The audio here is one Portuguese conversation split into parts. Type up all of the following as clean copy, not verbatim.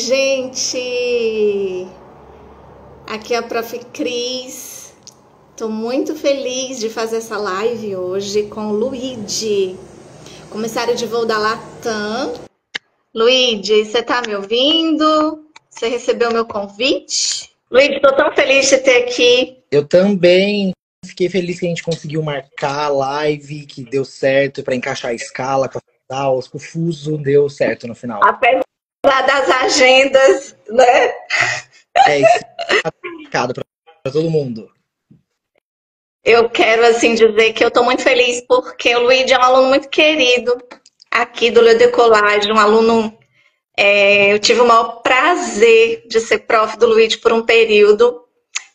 gente! Aqui é a Prof. Cris. Estou muito feliz de fazer essa live hoje com o Luigi, comissário de voo da Latam. Luigi, você está me ouvindo? Você recebeu meu convite? Luigi, estou tão feliz de ter aqui. Eu também fiquei feliz que a gente conseguiu marcar a live, que deu certo para encaixar a escala, o fuso deu certo no final. Apesar das agendas, né? Isso é complicado para todo mundo. Eu quero, assim, dizer que eu estou muito feliz porque o Luigi é um aluno muito querido aqui do Le Decollage, um aluno... eu tive o maior prazer de ser prof do Luigi por um período.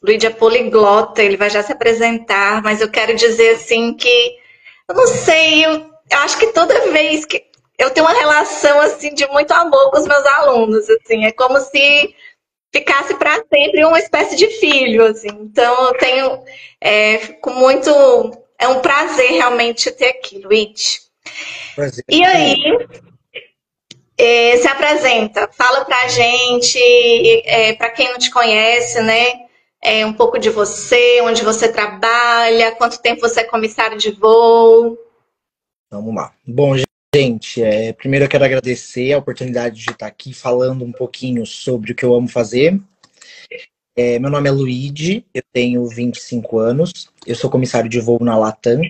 O Luigi é poliglota, ele vai já se apresentar, mas eu quero dizer, assim, que... Eu não sei, eu acho que toda vez que... Eu tenho uma relação, assim, de muito amor com os meus alunos, assim. É como se ficasse para sempre uma espécie de filho, assim. Então, eu tenho... fico muito... É um prazer, realmente, ter aqui, Luigi. Prazer. E aí... se apresenta, fala pra gente, para quem não te conhece, né? Um pouco de você, onde você trabalha, quanto tempo você é comissário de voo. Vamos lá. Bom, gente, primeiro eu quero agradecer a oportunidade de estar aqui falando um pouquinho sobre o que eu amo fazer. Meu nome é Luigi, eu tenho 25 anos, eu sou comissário de voo na Latam,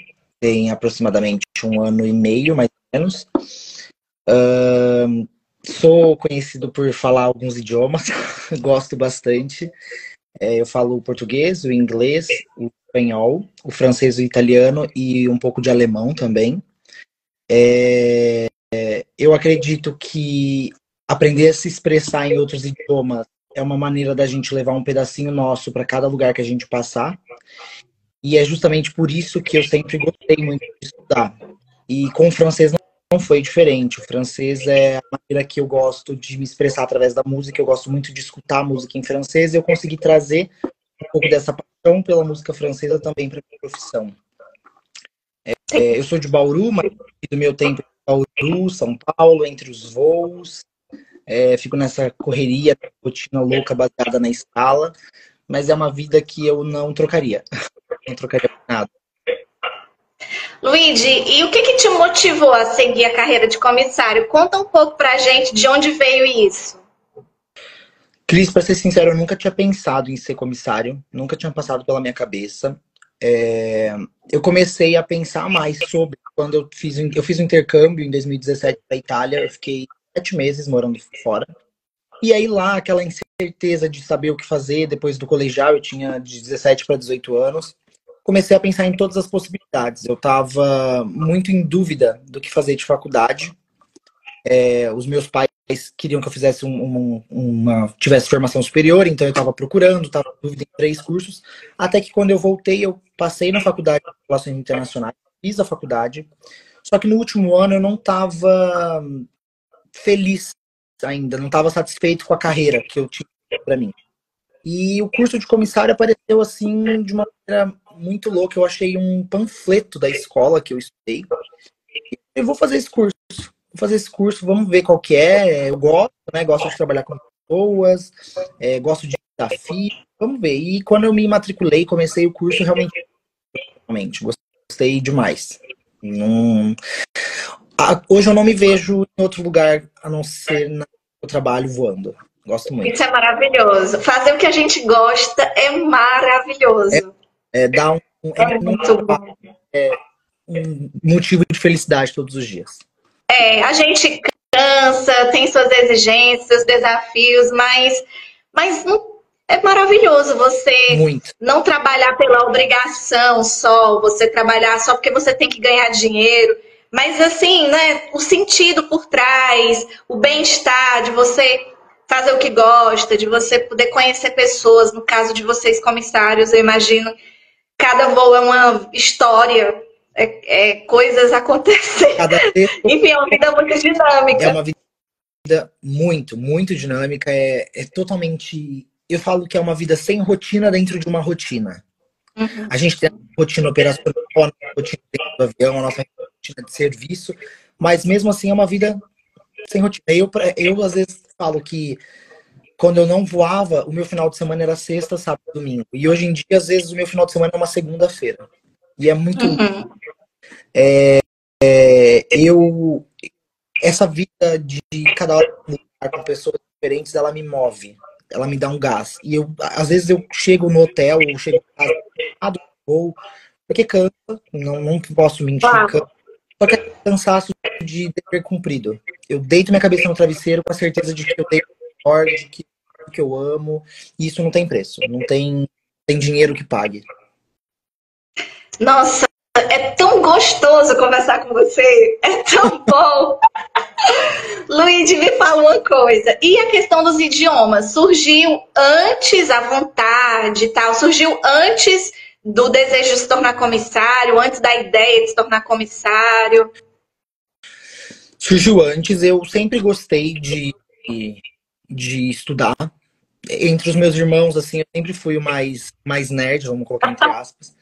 tem aproximadamente 1 ano e meio, mais ou menos. Sou conhecido por falar alguns idiomas, gosto bastante. Eu falo o português, o inglês, o espanhol, o francês, o italiano e um pouco de alemão também. Eu acredito que aprender a se expressar em outros idiomas é uma maneira da gente levar um pedacinho nosso para cada lugar que a gente passar. E é justamente por isso que eu sempre gostei muito de estudar. E com o francês não foi diferente. O francês é a maneira que eu gosto de me expressar através da música. Eu gosto muito de escutar música em francês e eu consegui trazer um pouco dessa paixão pela música francesa também para minha profissão. Eu sou de Bauru, mas do meu tempo em Bauru, São Paulo, entre os voos. Fico nessa correria, rotina louca baseada na escala, mas é uma vida que eu não trocaria. Não trocaria por nada. Luigi, e o que te motivou a seguir a carreira de comissário? Conta um pouco pra gente de onde veio isso. Cris, para ser sincero, eu nunca tinha pensado em ser comissário, nunca tinha passado pela minha cabeça. Eu comecei a pensar mais sobre quando eu fiz um intercâmbio em 2017 para a Itália. Eu fiquei 7 meses morando fora. E aí lá, aquela incerteza de saber o que fazer depois do colegial, eu tinha de 17 para 18 anos. Comecei a pensar em todas as possibilidades. Eu estava muito em dúvida do que fazer de faculdade. Os meus pais queriam que eu fizesse tivesse formação superior, então eu estava procurando, estava em dúvida em 3 cursos. Até que quando eu voltei, eu passei na faculdade de Relações Internacionais, fiz a faculdade. Só que no último ano eu não estava feliz ainda, não estava satisfeito com a carreira que eu tinha para mim. E o curso de comissário apareceu assim de uma maneira muito louca. Eu achei um panfleto da escola que eu estudei. Eu vou fazer esse curso, vamos ver qual que é. Eu gosto, né? Gosto de trabalhar com pessoas, gosto de desafio, vamos ver. E quando eu me matriculei, comecei o curso, realmente gostei demais. Hoje eu não me vejo em outro lugar a não ser no meu trabalho voando. Gosto muito. Isso é maravilhoso. Fazer o que a gente gosta é maravilhoso. Muito bom. Um motivo de felicidade todos os dias. A gente cansa, tem suas exigências, seus desafios, mas não, é maravilhoso você não trabalhar pela obrigação só, você trabalhar só porque você tem que ganhar dinheiro. Mas assim, né, o sentido por trás, o bem-estar de você fazer o que gosta, de você poder conhecer pessoas. No caso de vocês, comissários, eu imagino, cada voo é uma história, coisas acontecendo. Enfim, é uma vida muito dinâmica. É uma vida muito, muito dinâmica. Totalmente... Eu falo que é uma vida sem rotina dentro de uma rotina. Uhum. A gente tem a rotina operacional, a nossa rotina dentro do avião, a nossa rotina de serviço, mas mesmo assim é uma vida sem rotina. Eu às vezes falo que quando eu não voava, o meu final de semana era sexta, sábado e domingo. E hoje em dia, às vezes, o meu final de semana é uma segunda-feira. E é muito louco. Uhum. Eu essa vida de cada hora estar com pessoas diferentes, ela me move, ela me dá um gás. E eu, às vezes eu chego no hotel, ou chego em casa, ou porque cansa, não posso mentir, cansa. Claro. Só que é cansaço de dever cumprido. Eu deito minha cabeça no travesseiro com a certeza de que eu dei o melhor, de que eu amo, e isso não tem preço, tem dinheiro que pague. Nossa, é tão gostoso conversar com você. É tão bom. Luigi, me fala uma coisa. E a questão dos idiomas? Surgiu antes a vontade e tal? Surgiu antes do desejo de se tornar comissário? Antes da ideia de se tornar comissário? Surgiu antes, eu sempre gostei de estudar. Entre os meus irmãos, assim, eu sempre fui o mais nerd, vamos colocar entre aspas.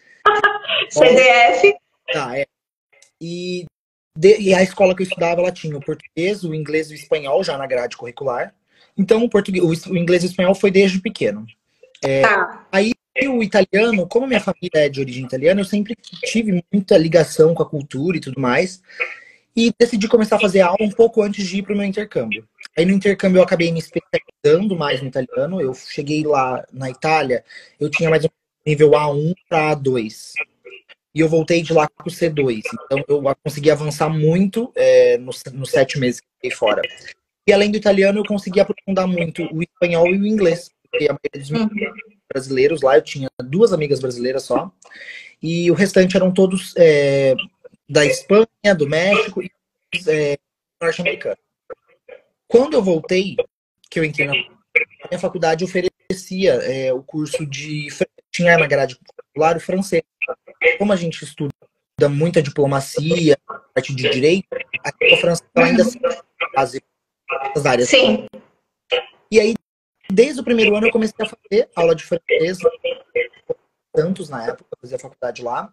CDF? Tá, é. E a escola que eu estudava, ela tinha o português, o inglês e o espanhol já na grade curricular. Então, o inglês e o espanhol foi desde pequeno. Tá. Aí, o italiano, como minha família é de origem italiana, eu sempre tive muita ligação com a cultura e tudo mais. E decidi começar a fazer aula um pouco antes de ir para o meu intercâmbio. Aí no intercâmbio eu acabei me especializando mais no italiano. Eu cheguei lá na Itália, eu tinha mais um nível A1 para A2. E eu voltei de lá com o C2. Então eu consegui avançar muito nos 7 meses que fiquei fora. E além do italiano, eu consegui aprofundar muito o espanhol e o inglês. Porque a maioria dos meus brasileiros lá, eu tinha 2 amigas brasileiras só. E o restante eram todos da Espanha, do México e norte-americano. Quando eu voltei, que eu entrei na minha faculdade, oferecia o curso de... Tinha na grade curricular o francês. Como a gente estuda muita diplomacia, parte de direito, a francês ainda se faz essas áreas. Sim. E aí, desde o primeiro ano, eu comecei a fazer aula de francês, tantos na época, eu fazia faculdade lá.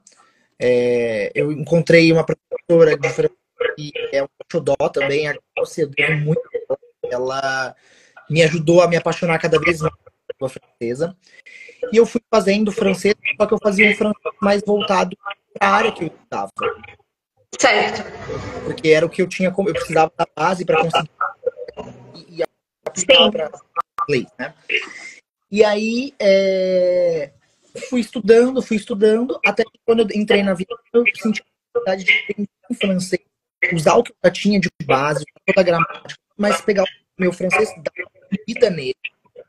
Eu encontrei uma professora de francês que é um xodó também, a eu devo muito. Ela me ajudou a me apaixonar cada vez mais pela francesa. E eu fui fazendo francês, só que eu fazia um francês mais voltado para a área que eu estudava. Certo. Porque era o que eu tinha, eu precisava da base para conseguir e aplicar para inglês, né? E aí, fui estudando, até que quando eu entrei na vida, eu senti a necessidade de aprender em francês, usar o que eu já tinha de base, toda a gramática, mas pegar o meu francês, dar uma vida nele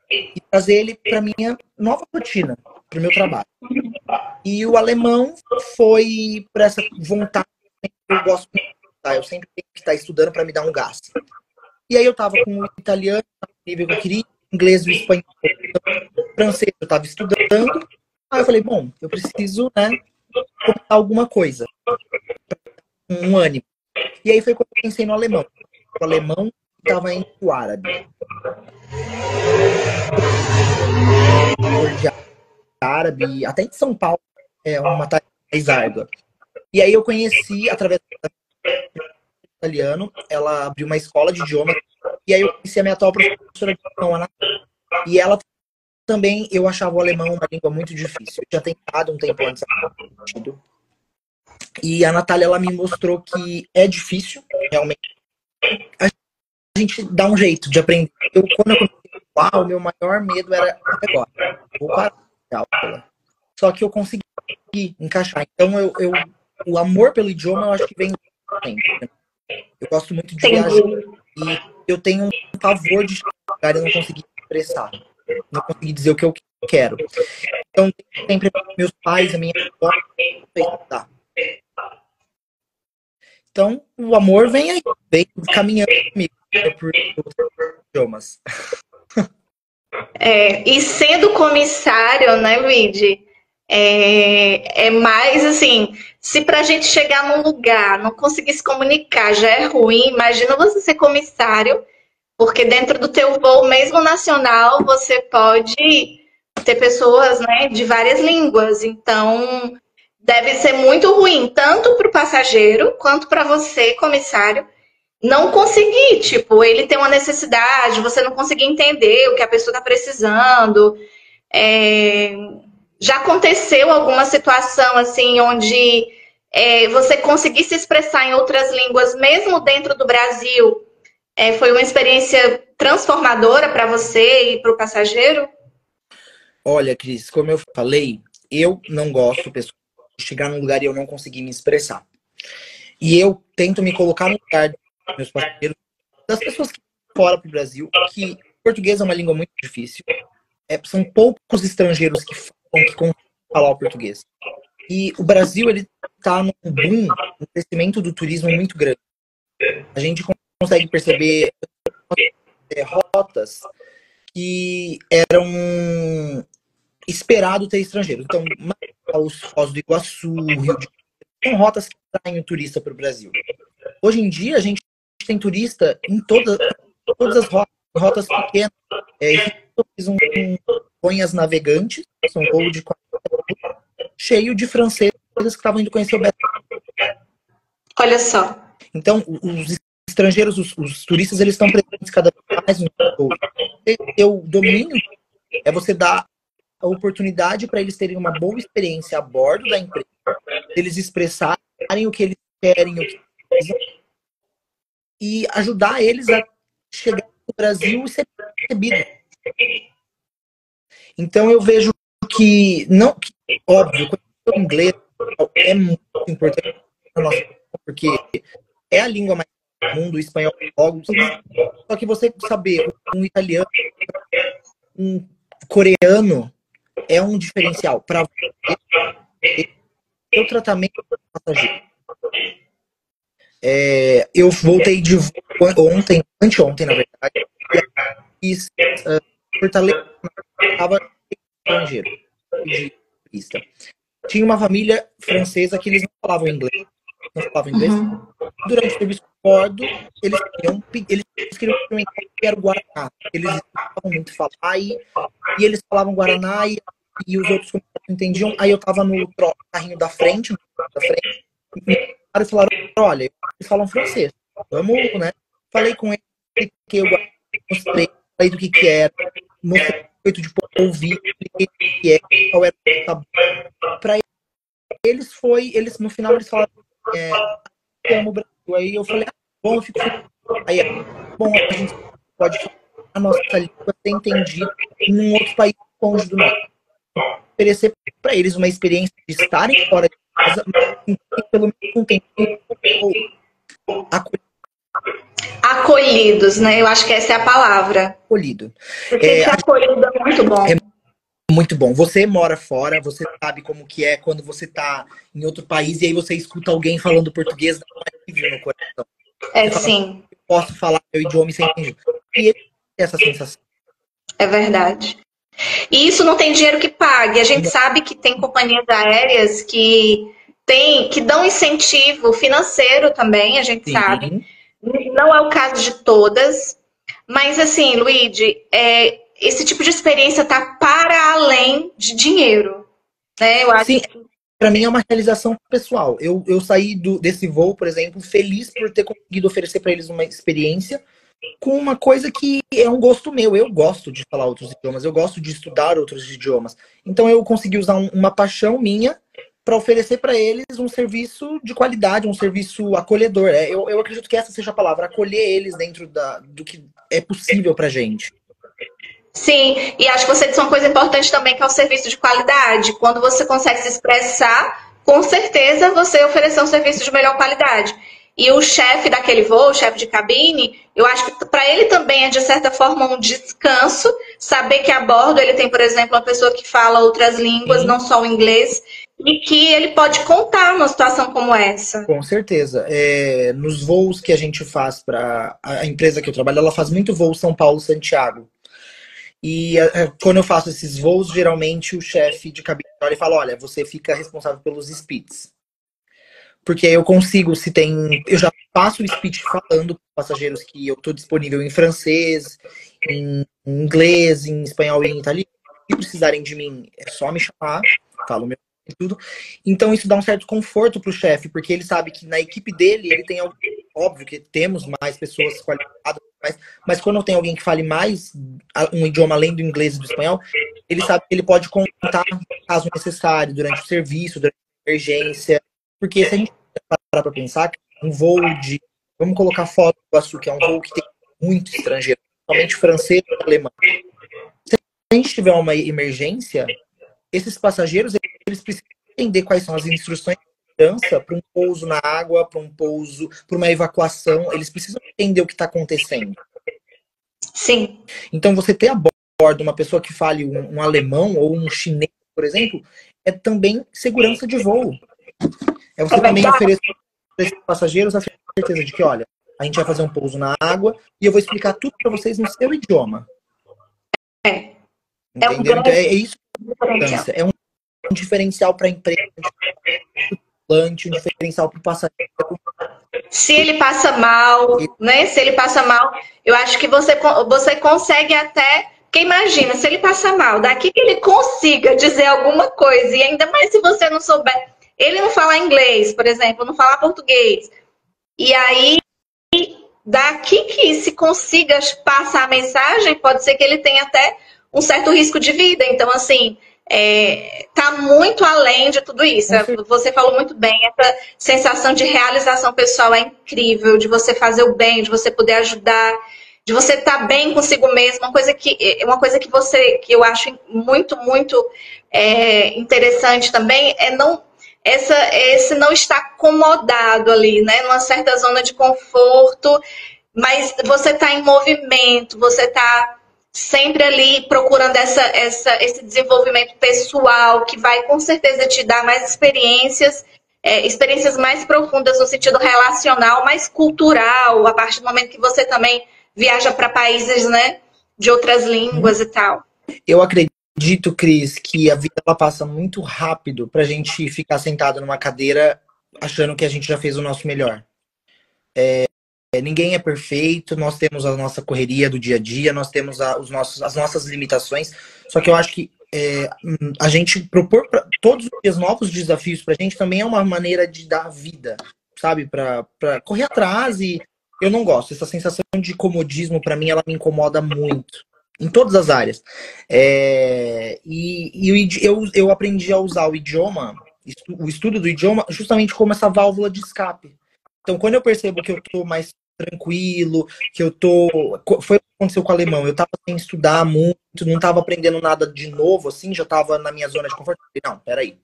e trazer ele para minha nova rotina, para o meu trabalho. E o alemão foi por essa vontade que eu gosto de estudar. Eu sempre tenho que estar estudando para me dar um gás. E aí eu estava com o italiano, no nível que eu queria, inglês e o espanhol. O francês eu estava estudando. Aí eu falei, bom, eu preciso, né, começar alguma coisa. Um ânimo. E aí foi quando eu pensei no alemão. O alemão estava entre o árabe. Árabe, até em São Paulo, é uma tarefa mais árdua. E aí eu conheci, através do italiano, ela abriu uma escola de idiomas, e aí eu conheci a minha atual professora de alemão, a Natália. E ela também, eu achava o alemão uma língua muito difícil. Eu tinha tentado um tempo antes. E a Natália, ela me mostrou que é difícil, realmente. A gente dá um jeito de aprender. Quando eu comecei a falar, o meu maior medo era agora. Vou parar de aula. Só que eu consegui encaixar. Então, o amor pelo idioma, eu acho que vem sempre. Eu gosto muito de viajar. E eu tenho um pavor de chegar e não conseguir expressar. Não conseguir dizer o que eu quero. Então, sempre meus pais, a minha avó, tá. Então, o amor vem aí, vem caminhando comigo por outros idiomas. E sendo comissário, né, Luigi? É mais assim, se pra gente chegar num lugar, não conseguir se comunicar já é ruim, imagina você ser comissário, porque dentro do teu voo, mesmo nacional, você pode ter pessoas, né, de várias línguas. Então, deve ser muito ruim, tanto para o passageiro quanto para você, comissário. não conseguir, tipo, ele tem uma necessidade, você não conseguir entender o que a pessoa está precisando. É, já aconteceu alguma situação assim onde você conseguir se expressar em outras línguas, mesmo dentro do Brasil, foi uma experiência transformadora para você e para o passageiro? Olha, Cris, como eu falei, eu não gosto pessoal, de chegar num lugar e eu não conseguir me expressar. E eu tento me colocar no lugar dos meus passageiros, das pessoas que vão fora para o Brasil, que português é uma língua muito difícil. São poucos estrangeiros que falam, que conseguem falar o português. E o Brasil, ele está num boom, um crescimento do turismo muito grande. A gente consegue perceber rotas que eram esperado ter estrangeiro. Então, os Foz do Iguaçu, Rio de Janeiro, são rotas que atraem o turista para o Brasil. Hoje em dia, a gente tem turista em todas as rotas pequenas. Eu fiz Conhas Navegantes, são voo de 40 cheio de franceses que estavam indo conhecer o Brasil. Olha só. Então, os estrangeiros, os turistas, eles estão presentes cada vez mais no voo. O domínio é você dar a oportunidade para eles terem uma boa experiência a bordo da empresa, eles expressarem o que eles querem, o que eles precisam, e ajudar eles a chegar no Brasil e ser recebidos. Então eu vejo que, não, óbvio, o inglês é muito importante para nós, porque é a língua mais do mundo, o espanhol logo, só que você saber um italiano, um coreano, é um diferencial para o tratamento do passageiro. Eu voltei de anteontem, na verdade, e fiz Fortaleza, estava estrangeiro, de turista. Tinha uma família francesa que eles não falavam inglês. Uhum. Durante o serviço de bordo, eles queriam experimentar o que era o Guaraná. Eles estavam muito falar e eles falavam Guaraná e os outros não entendiam. Aí eu tava no carrinho da frente, e falaram, olha, eles falam francês. Vamos, né? Falei com eles, mostrei do que era, mostrei o jeito de ouvir, expliquei o que é, qual era o tabu. Pra eles no final eles falaram, eu amo o Brasil. Aí eu falei, bom, eu fico feliz. Aí bom, a gente pode falar a nossa língua ser entendida em um outro país longe do nosso. Oferecer para eles uma experiência de estarem fora de casa, mas pelo menos um tempo acolhidos, né? Eu acho que essa é a palavra. Acolhido. Porque ser acolhido é muito bom. É muito bom. Você mora fora, você sabe como que é quando você tá em outro país e aí você escuta alguém falando português, dá um alívio no coração. Sim. Eu posso falar meu idioma e ser entendido. E ele tem essa sensação. É verdade. E isso não tem dinheiro que pague. A gente sabe que tem companhias aéreas que dão incentivo financeiro também, a gente sabe. Não é o caso de todas. Mas assim, Luigi, esse tipo de experiência tá para além de dinheiro. Né? Eu acho que para mim é uma realização pessoal. Eu saí desse voo, por exemplo, feliz por ter conseguido oferecer para eles uma experiência com uma coisa que é um gosto meu. Eu gosto de falar outros idiomas, eu gosto de estudar outros idiomas. Então eu consegui usar uma paixão minha para oferecer para eles um serviço de qualidade, um serviço acolhedor. Eu acredito que essa seja a palavra, acolher eles dentro do que é possível pra gente. Sim, e acho que você disse uma coisa importante também, que é o serviço de qualidade. Quando você consegue se expressar, com certeza você ofereceu um serviço de melhor qualidade. E o chefe daquele voo, o chefe de cabine, eu acho que para ele também é, de certa forma, um descanso saber que a bordo ele tem, por exemplo, uma pessoa que fala outras línguas, não só o inglês, e que ele pode contar numa situação como essa. Com certeza. Nos voos que a gente faz para a empresa que eu trabalho, ela faz muito voo São Paulo-Santiago. E quando eu faço esses voos, geralmente o chefe de cabine ele fala, olha, você fica responsável pelos speeds. Porque eu consigo, eu já faço o speech falando para passageiros que eu estou disponível em francês, em inglês, em espanhol e em italiano. Se precisarem de mim, é só me chamar, falo meu e tudo. Então isso dá um certo conforto pro chefe, porque ele sabe que na equipe dele ele tem alguém, óbvio que temos mais pessoas qualificadas, mas quando tem alguém que fale mais um idioma além do inglês e do espanhol, ele sabe que ele pode contar caso necessário, durante o serviço, durante a emergência. Porque se a gente parar para pensar, um voo de, vamos colocar Foz do Iguaçu, que é um voo que tem muito estrangeiro, principalmente francês e alemão. Se a gente tiver uma emergência, esses passageiros eles precisam entender quais são as instruções de segurança para um pouso na água, para um pouso, para uma evacuação. Eles precisam entender o que está acontecendo. Sim. Então, você ter a bordo uma pessoa que fale um alemão ou um chinês, por exemplo, é também segurança de voo. É você também oferecer para esses passageiros a certeza de que, olha, a gente vai fazer um pouso na água e eu vou explicar tudo para vocês no seu idioma. Entendeu? Então, é isso que é um diferencial para a empresa, um diferencial para o passageiro. Se ele passa mal, né? Se ele passa mal, eu acho que você consegue até. Porque imagina, se ele passa mal, daqui que ele consiga dizer alguma coisa, e ainda mais se você não souber. Ele não fala inglês, por exemplo, não fala português. E aí, daqui que se consiga passar a mensagem, pode ser que ele tenha até um certo risco de vida. Então, assim, tá muito além de tudo isso. Você falou muito bem, essa sensação de realização pessoal é incrível, de você fazer o bem, de você poder ajudar, de você estar bem consigo mesmo. Uma coisa que eu acho muito, muito interessante também é esse não estar acomodado ali, né, numa certa zona de conforto, mas você está em movimento, você está sempre ali procurando esse desenvolvimento pessoal que vai com certeza te dar mais experiências mais profundas no sentido relacional, mais cultural, a partir do momento que você também viaja para países, né, de outras línguas e tal. Eu acredito, Cris, que a vida ela passa muito rápido pra gente ficar sentado numa cadeira achando que a gente já fez o nosso melhor. Ninguém é perfeito, nós temos a nossa correria do dia a dia, nós temos as nossas limitações, só que eu acho que a gente propor todos os dias novos desafios pra gente também é uma maneira de dar vida, sabe? Pra correr atrás, e eu não gosto. Essa sensação de comodismo, pra mim, ela me incomoda muito. Em todas as áreas. Eu aprendi a usar o idioma, o estudo do idioma, justamente como essa válvula de escape. Então, quando eu percebo que eu tô mais tranquilo, que eu tô... Foi o que aconteceu com o alemão. Eu tava sem estudar muito, não tava aprendendo nada de novo, assim, já tava na minha zona de conforto. Não, peraí.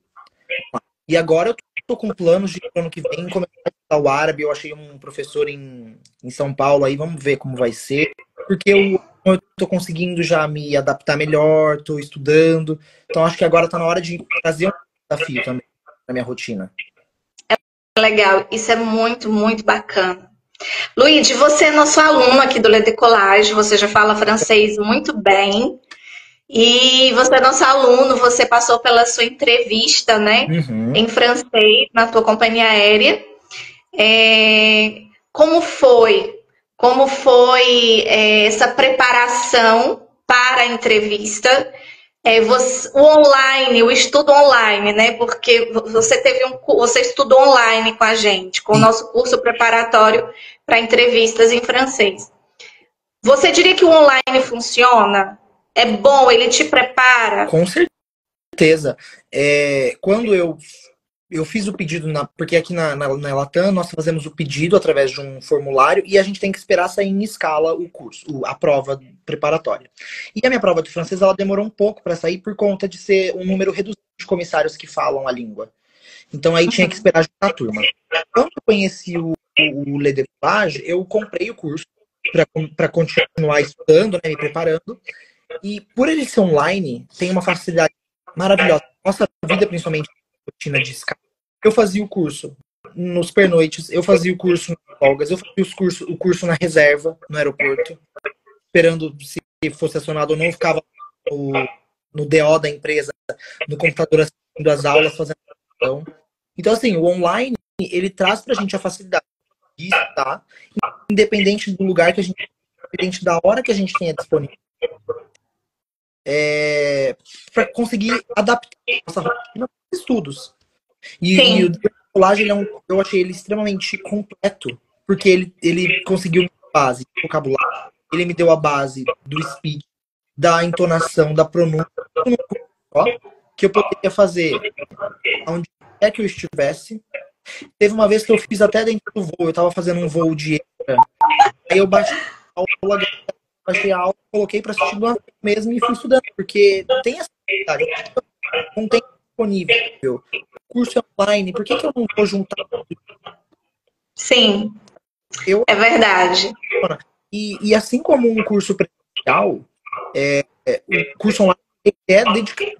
E agora eu tô com planos de ano que vem começar a estudar o árabe. Eu achei um professor em São Paulo aí, vamos ver como vai ser. Porque eu tô conseguindo já me adaptar melhor, tô estudando. Então acho que agora tá na hora de trazer um desafio também na minha rotina. Legal, isso é muito, muito bacana. Luigi, você é nosso aluno aqui do Le Décollage, você já fala francês muito bem. E você é nosso aluno, você passou pela sua entrevista, né, em francês, na tua companhia aérea. Como foi? Como foi essa preparação para a entrevista? O online, o estudo online, né? Porque você estudou online com a gente, com o nosso curso preparatório para entrevistas em francês. Você diria que o online funciona? É bom? Ele te prepara? Com certeza. Quando eu fiz o pedido, porque aqui na Latam nós fazemos o pedido através de um formulário e a gente tem que esperar sair em escala o curso, a prova preparatória. E a minha prova de francês ela demorou um pouco para sair por conta de ser um número reduzido de comissários que falam a língua. Então aí tinha que esperar juntar a turma. Quando eu conheci o Le Décollage, eu comprei o curso para continuar estudando, né, me preparando. E por ele ser online, tem uma facilidade maravilhosa. Nossa vida, principalmente rotina de escala. Eu fazia o curso nos pernoites, eu fazia o curso nas folgas, eu fazia o curso na reserva, no aeroporto, esperando se fosse acionado ou não, eu ficava no DO da empresa, no computador assistindo as aulas, fazendo ação. Então, assim, o online, ele traz pra gente a facilidade de estar, independente do lugar que a gente, independente da hora que a gente tenha disponível. para conseguir adaptar a nossa rotina aos estudos. E o Sim. decolagem, eu achei ele extremamente completo, porque ele conseguiu a base do vocabulário, ele me deu a base do speech, da entonação, da pronúncia, tudo num curso só, que eu poderia fazer onde quer que eu estivesse. Teve uma vez que eu fiz até dentro do voo, eu estava fazendo um voo de extra, aí eu baixei a aula, coloquei para assistir do avião mesmo e fui estudando, porque tem essa possibilidade, não tem disponível. Curso online, por que eu não vou juntar? Sim, Eu, é verdade. e assim como um curso presencial, o curso online é dedicado.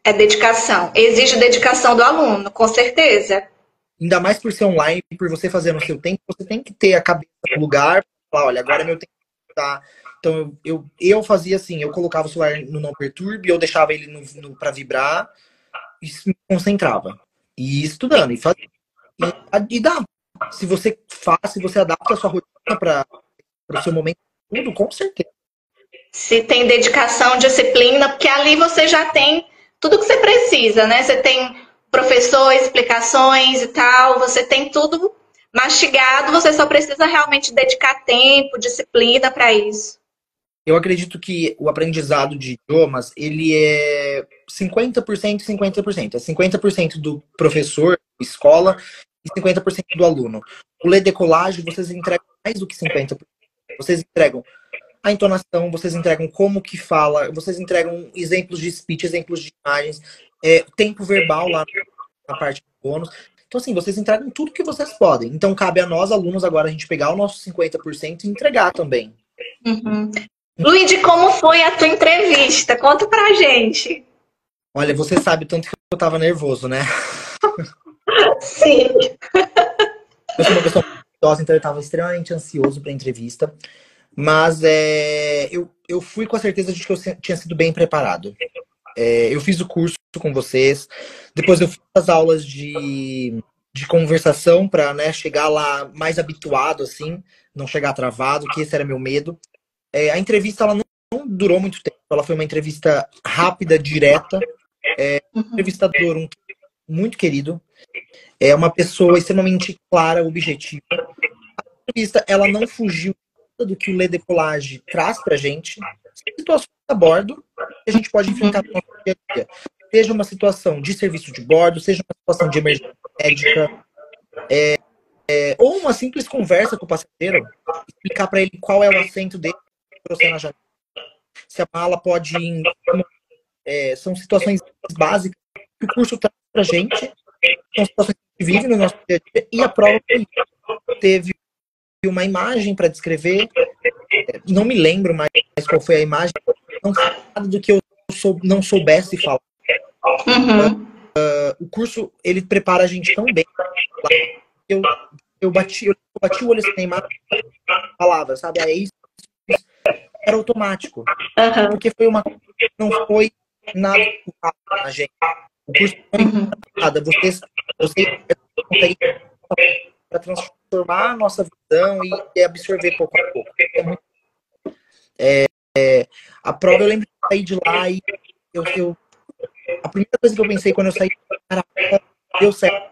É dedicação. Exige dedicação do aluno, com certeza. Ainda mais por ser online, por você fazer no seu tempo, você tem que ter a cabeça no lugar, falar, olha, agora é meu tempo, tá? Então eu fazia assim, eu colocava o celular no não perturbe, eu deixava ele para vibrar e me concentrava. E ia estudando, e fazia. E dá. Se você faz, se você adapta a sua rotina para o seu momento, tudo, com certeza. Se tem dedicação, disciplina, porque ali você já tem tudo que você precisa, né? Você tem professor, explicações e tal, você tem tudo mastigado, você só precisa realmente dedicar tempo, disciplina para isso. Eu acredito que o aprendizado de idiomas, ele é 50% e 50%. É 50% do professor, escola, e 50% do aluno. O Lê Decolagem, vocês entregam mais do que 50%. Vocês entregam a entonação, vocês entregam como que fala, vocês entregam exemplos de speech, exemplos de imagens, tempo verbal lá na parte do bônus. Então, assim, vocês entregam tudo que vocês podem. Então, cabe a nós, alunos, agora a gente pegar o nosso 50% e entregar também. Uhum. Luíde, como foi a tua entrevista? Conta pra gente. Olha, você sabe tanto que eu tava nervoso, né? Sim. Eu sou uma pessoa muito ansiosa, então eu tava extremamente ansioso pra entrevista. Mas eu fui com a certeza de que eu tinha sido bem preparado. Eu fiz o curso com vocês, depois eu fiz as aulas de conversação para, né, chegar lá mais habituado, assim, não chegar travado, que esse era meu medo. A entrevista ela não durou muito tempo, ela foi uma entrevista rápida, direta. Um entrevistador muito querido, é uma pessoa extremamente clara, objetiva. A entrevista ela não fugiu do que o Lê Decolage traz pra gente, situações a bordo que a gente pode enfrentar no nosso dia a dia. Seja uma situação de serviço de bordo, seja uma situação de emergência médica, ou uma simples conversa com o passageiro, explicar para ele qual é o assento dele, na janela, se a mala pode ir. São situações básicas que o curso traz pra gente, são situações que a gente vive no nosso dia a dia, e a prova teve uma imagem para descrever, não me lembro mais qual foi a imagem, não foi nada do que eu não soubesse falar. Uhum. O curso, ele prepara a gente tão bem. Eu bati o olho assim na imagem, palavra, sabe? Isso era automático. Uhum. Porque foi uma coisa que não foi nada na gente. O curso não foi nada. Você consegue para transformar a nossa visão e absorver pouco a pouco. A prova, eu lembro de sair de lá e a primeira coisa que eu pensei quando eu saí, caraca, deu certo.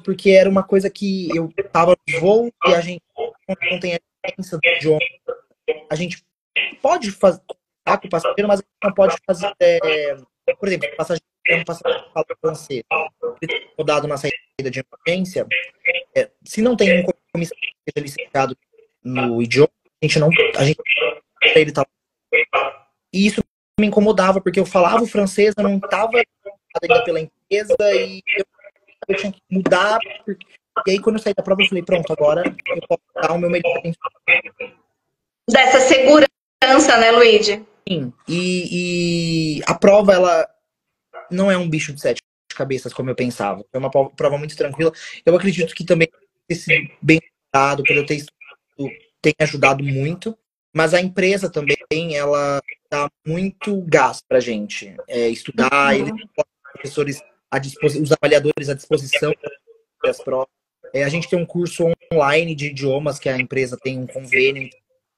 Porque era uma coisa que eu tava no voo e a gente não tem a experiência do idioma. A gente pode fazer com o passageiro, mas a gente não pode fazer. Por exemplo, o passageiro fala francês, ele está rodado na saída de emergência. Se não tem um comissário que seja licenciado no idioma, a gente ele tá. E isso me incomodava, porque eu falava o francês, eu não estava ainda pela empresa e eu tinha que mudar. E aí, quando eu saí da prova, eu falei, pronto, agora eu posso dar o meu melhor. Dessa segurança, né, Luíde? Sim, e a prova, ela não é um bicho de sete cabeças, como eu pensava. É uma prova muito tranquila. Eu acredito que também ter sido bem preparado, por eu ter estudado, tem ajudado muito. Mas a empresa também, ela dá muito gás pra gente. Estudar, eles colocam os professores os avaliadores à disposição das provas. A gente tem um curso online de idiomas que a empresa tem um convênio.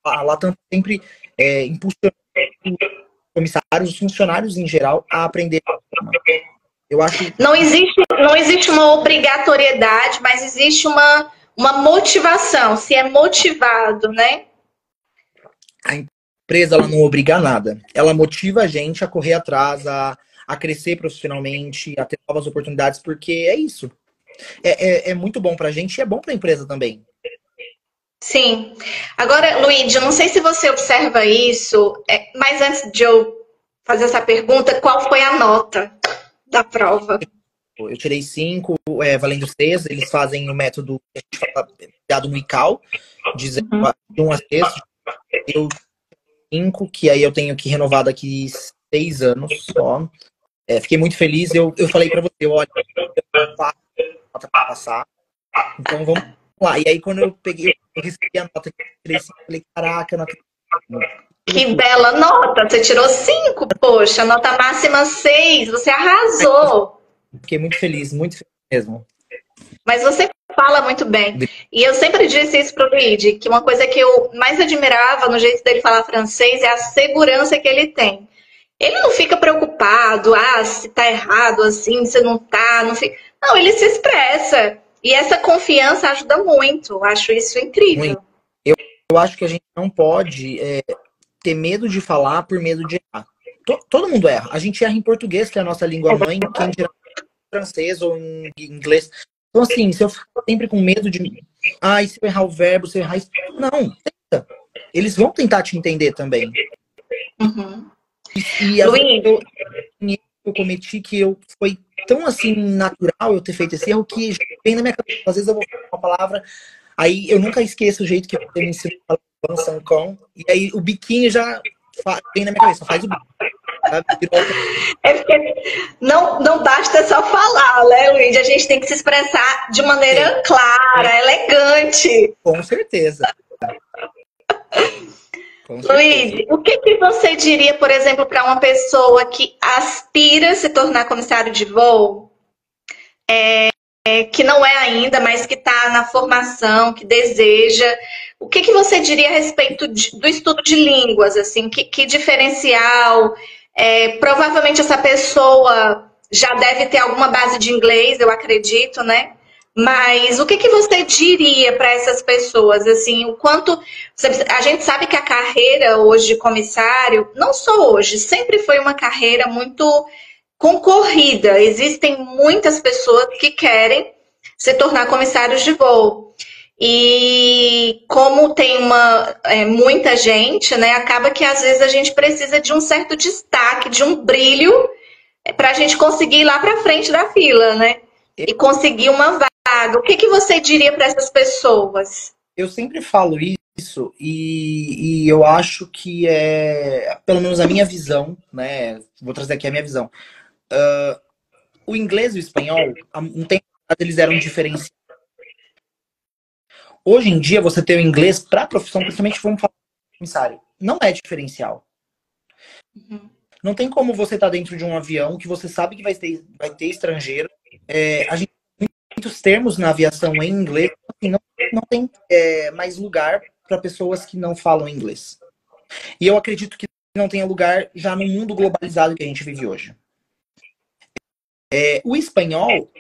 A Latam sempre impulsiona os comissários, os funcionários em geral, a aprender. Eu acho. Não existe uma obrigatoriedade, mas existe uma motivação, se é motivado, né? A empresa ela não obriga a nada. Ela motiva a gente a correr atrás, a crescer profissionalmente, a ter novas oportunidades, porque é isso. É muito bom pra gente e é bom pra empresa também. Sim. Agora, Luíde, eu não sei se você observa isso, mas antes de eu fazer essa pergunta, qual foi a nota da prova? Eu tirei 5, valendo 6. Eles fazem o método que a gente fala, baseado no ICAO, de 1 a 6. Eu 5, que aí eu tenho que renovar daqui 6 anos só. Fiquei muito feliz. Eu falei pra você, olha, eu faço nota pra passar. Então vamos lá. E aí quando eu recebi a nota que eu tirei 5, eu falei, caraca, eu não acredito. Que bela nota! Você tirou 5, poxa, nota máxima 6, você arrasou. Fiquei muito feliz mesmo. Mas você fala muito bem. E eu sempre disse isso pro Luigi, que uma coisa que eu mais admirava no jeito dele falar francês é a segurança que ele tem. Ele não fica preocupado, se tá errado assim, se não tá, não fica. Não, ele se expressa. E essa confiança ajuda muito. Eu acho isso incrível. Eu acho que a gente não pode ter medo de falar por medo de errar. Todo mundo erra. A gente erra em português, que é a nossa língua mãe, quem dirá em francês ou em inglês. Então, assim, se eu ficar sempre com medo de. E se eu errar o verbo, se eu errar isso. Não, tenta. Eles vão tentar te entender também. Uhum. E às vezes eu cometi que foi tão assim natural eu ter feito esse erro que vem na minha cabeça. Às vezes eu vou falar uma palavra, aí eu nunca esqueço o jeito que você me ensinou a falar Sancão, e aí o biquinho já vem na minha cabeça, faz o bico. Porque não basta só falar, né, Luiz? A gente tem que se expressar de maneira clara, elegante. Com certeza. Luiz, o que você diria, por exemplo, para uma pessoa que aspira a se tornar comissário de voo, que não é ainda, mas que está na formação, que deseja? O que você diria a respeito do estudo de línguas? Assim, que diferencial? Provavelmente essa pessoa já deve ter alguma base de inglês, eu acredito, né? Mas o que você diria para essas pessoas? Assim, o quanto. A gente sabe que a carreira hoje de comissário, não só hoje, sempre foi uma carreira muito concorrida. Existem muitas pessoas que querem se tornar comissários de voo. E como tem muita gente, né? Acaba que às vezes a gente precisa de um certo destaque, de um brilho, para a gente conseguir ir lá para frente da fila, né? E conseguir uma vaga. O que você diria para essas pessoas? Eu sempre falo isso e eu acho que pelo menos a minha visão, né? Vou trazer aqui a minha visão. O inglês e o espanhol, há um tempo eles eram diferenciados. Hoje em dia, você ter o inglês para a profissão, principalmente vamos falar de comissário, não é diferencial. Uhum. Não tem como você estar dentro de um avião que você sabe que vai ter estrangeiro. A gente tem muitos termos na aviação em inglês, assim, não tem mais lugar para pessoas que não falam inglês. E eu acredito que não tenha lugar já no mundo globalizado que a gente vive hoje. O espanhol,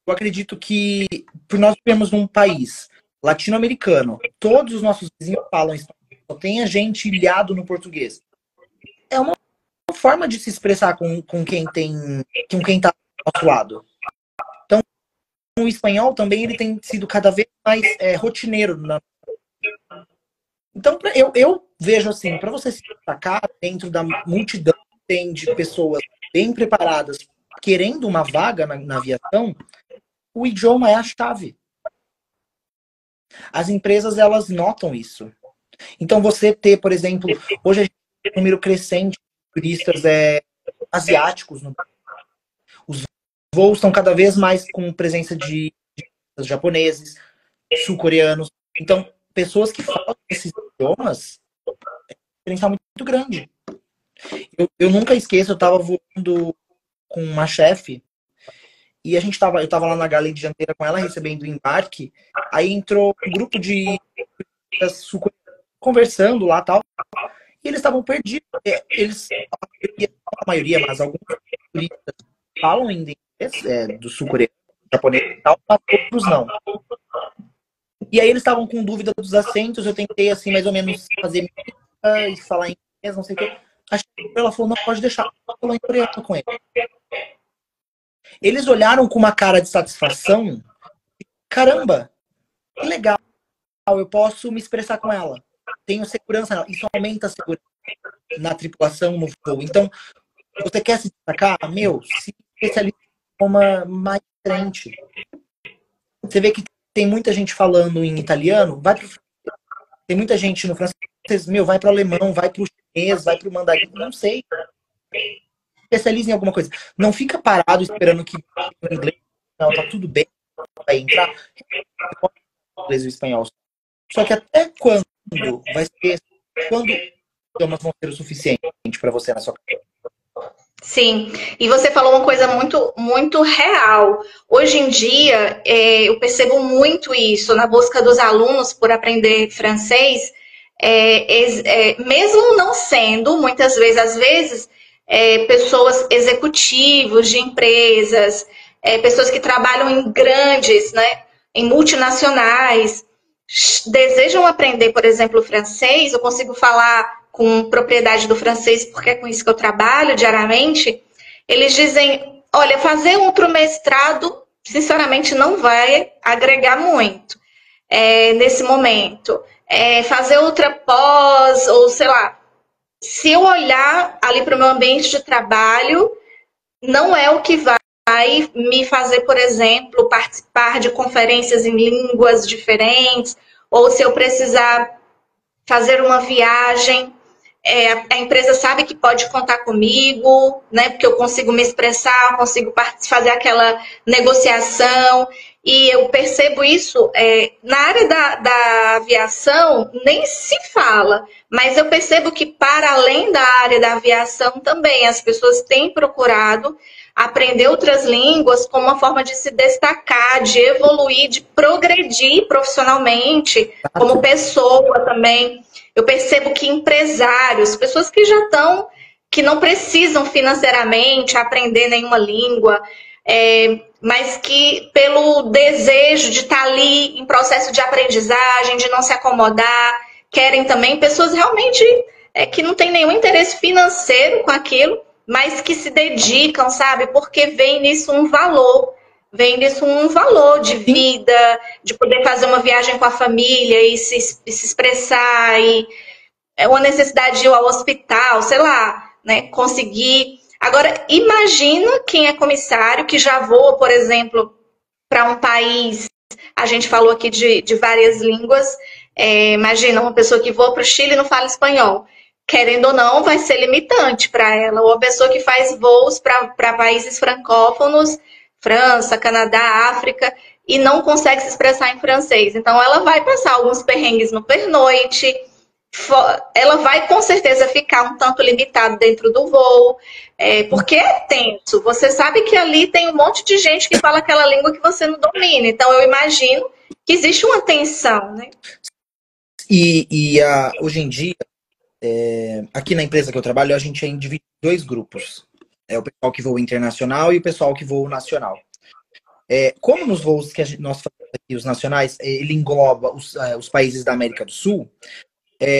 eu acredito que, por nós vivemos num país latino-americano, todos os nossos vizinhos falam espanhol, só tem a gente ilhado no português. É uma forma de se expressar com quem está do nosso lado. Então, o espanhol também ele tem sido cada vez mais rotineiro. Então, eu vejo assim, para você se destacar dentro da multidão que tem de pessoas bem preparadas, querendo uma vaga na aviação, o idioma é a chave. As empresas, elas notam isso. Então, você ter, por exemplo, hoje a gente tem um número crescente de turistas asiáticos. Os voos estão cada vez mais com presença de japoneses, sul-coreanos. Então, pessoas que falam esses idiomas é um diferencial muito grande. Eu nunca esqueço, eu estava voando com uma chefe e eu estava lá na galeria dianteira com ela, recebendo o embarque. Aí entrou um grupo de sul-coreanos. conversando lá tal, e eles estavam perdidos. Eles, a maioria, mas alguns turistas falam ainda inglês, do sul-coreano, japonês e tal, mas outros não. E aí eles estavam com dúvida dos assentos, eu tentei, assim, mais ou menos fazer mímica e falar em inglês, não sei o quê. Ela falou, não, pode deixar. Falou em coreano com ele. Eles olharam com uma cara de satisfação. Caramba, que legal. Eu posso me expressar com ela. Tenho segurança nela. Isso aumenta a segurança na tripulação, no voo. Então, você quer se destacar? Meu, se especialize em uma mais frente. Você vê que tem muita gente falando em italiano, vai pro francês. Tem muita gente no francês, meu, vai pro alemão, vai pro chinês, vai pro mandarim, não sei. Especialize em alguma coisa. Não fica parado esperando que o inglês, não, tá tudo bem, vai entrar. O inglês e o espanhol. Só que até quando vai ser, quando os idiomas vão ser o suficiente para você na sua carreira? Sim, e você falou uma coisa muito, muito real. Hoje em dia, eu percebo muito isso na busca dos alunos por aprender francês, mesmo não sendo, muitas vezes, às vezes, pessoas executivos de empresas, pessoas que trabalham em grandes, né, em multinacionais, desejam aprender, por exemplo, francês. Eu consigo falar com propriedade do francês, porque é com isso que eu trabalho diariamente. Eles dizem, olha, fazer outro mestrado, sinceramente, não vai agregar muito nesse momento. Fazer outra pós, ou sei lá, se eu olhar ali para o meu ambiente de trabalho, não é o que vai me fazer, por exemplo, participar de conferências em línguas diferentes, ou se eu precisar fazer uma viagem, a empresa sabe que pode contar comigo, né? Porque eu consigo me expressar, consigo fazer aquela negociação. E eu percebo isso na área da aviação, nem se fala, mas eu percebo que para além da área da aviação também as pessoas têm procurado aprender outras línguas como uma forma de se destacar, de evoluir, de progredir profissionalmente, como pessoa também. Eu percebo que empresários, pessoas que já estão, que não precisam financeiramente aprender nenhuma língua, mas que pelo desejo de estar ali em processo de aprendizagem, de não se acomodar, querem também pessoas realmente que não têm nenhum interesse financeiro com aquilo, mas que se dedicam, sabe? Porque vem nisso um valor. Vem nisso um valor de vida, de poder fazer uma viagem com a família e se expressar, e uma necessidade de ir ao hospital, sei lá, né? Conseguir. Agora, imagina quem é comissário, que já voa, por exemplo, para um país. A gente falou aqui de várias línguas. Imagina uma pessoa que voa para o Chile e não fala espanhol. Querendo ou não, vai ser limitante para ela. Ou a pessoa que faz voos para países francófonos, França, Canadá, África, e não consegue se expressar em francês. Então, ela vai passar alguns perrengues no pernoite, ela vai com certeza ficar um tanto limitado dentro do voo, porque é tenso. Você sabe que ali tem um monte de gente que fala aquela língua que você não domina. Então, eu imagino que existe uma tensão, né? Hoje em dia, aqui na empresa que eu trabalho, a gente divide em dois grupos. O pessoal que voa internacional e o pessoal que voa nacional. Como nos voos que nós fazemos aqui, os nacionais, ele engloba os países da América do Sul,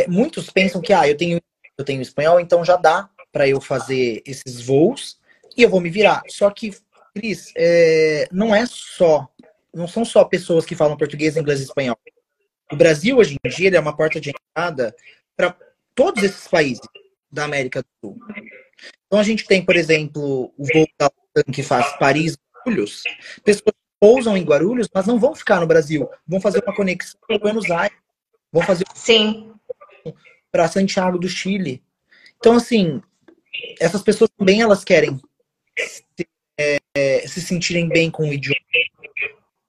muitos pensam que eu tenho espanhol, então já dá para eu fazer esses voos e eu vou me virar. Só que, Cris, não são só pessoas que falam português, inglês e espanhol. O Brasil, hoje em dia, é uma porta de entrada para todos esses países da América do Sul. Então a gente tem, por exemplo, o voo da Latam que faz Paris-Guarulhos. Pessoas que pousam em Guarulhos, mas não vão ficar no Brasil. Vão fazer uma conexão com Buenos Aires. Vão fazer para Santiago do Chile. Então, assim, essas pessoas também elas querem se sentirem bem com o idioma.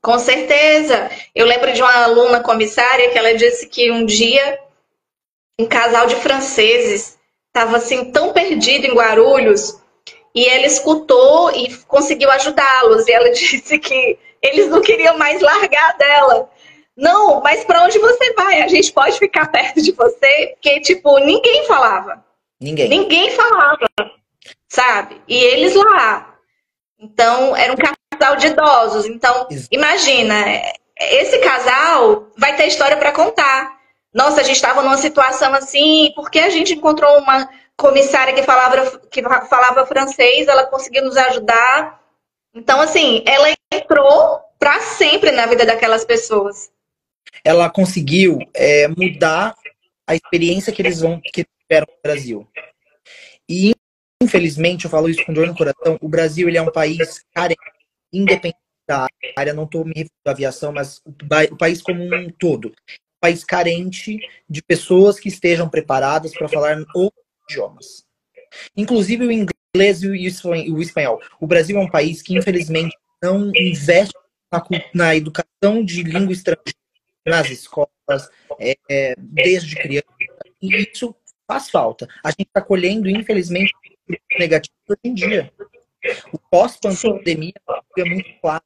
Com certeza. Eu lembro de uma aluna comissária que ela disse que um dia um casal de franceses estava assim tão perdido em Guarulhos e ela escutou e conseguiu ajudá-los. E ela disse que eles não queriam mais largar dela, não, mas pra onde você vai? A gente pode ficar perto de você? Porque, tipo, ninguém falava. Ninguém. Ninguém falava, sabe? E eles lá. Então, era um casal de idosos. Então, imagina, esse casal vai ter história para contar. Nossa, a gente estava numa situação assim, porque a gente encontrou uma comissária que falava francês, ela conseguiu nos ajudar. Então, assim, ela entrou para sempre na vida daquelas pessoas. Ela conseguiu mudar a experiência que eles tiveram no Brasil. E, infelizmente, eu falo isso com dor no coração, o Brasil ele é um país carente, independente da área, não estou me referindo à aviação, mas o país como um todo. Um país carente de pessoas que estejam preparadas para falar outros idiomas. Inclusive o inglês e o espanhol. O Brasil é um país que, infelizmente, não investe na educação de língua estrangeira nas escolas, desde criança. E isso faz falta. A gente está colhendo, infelizmente, negativo hoje em dia. O pós-pandemia é muito claro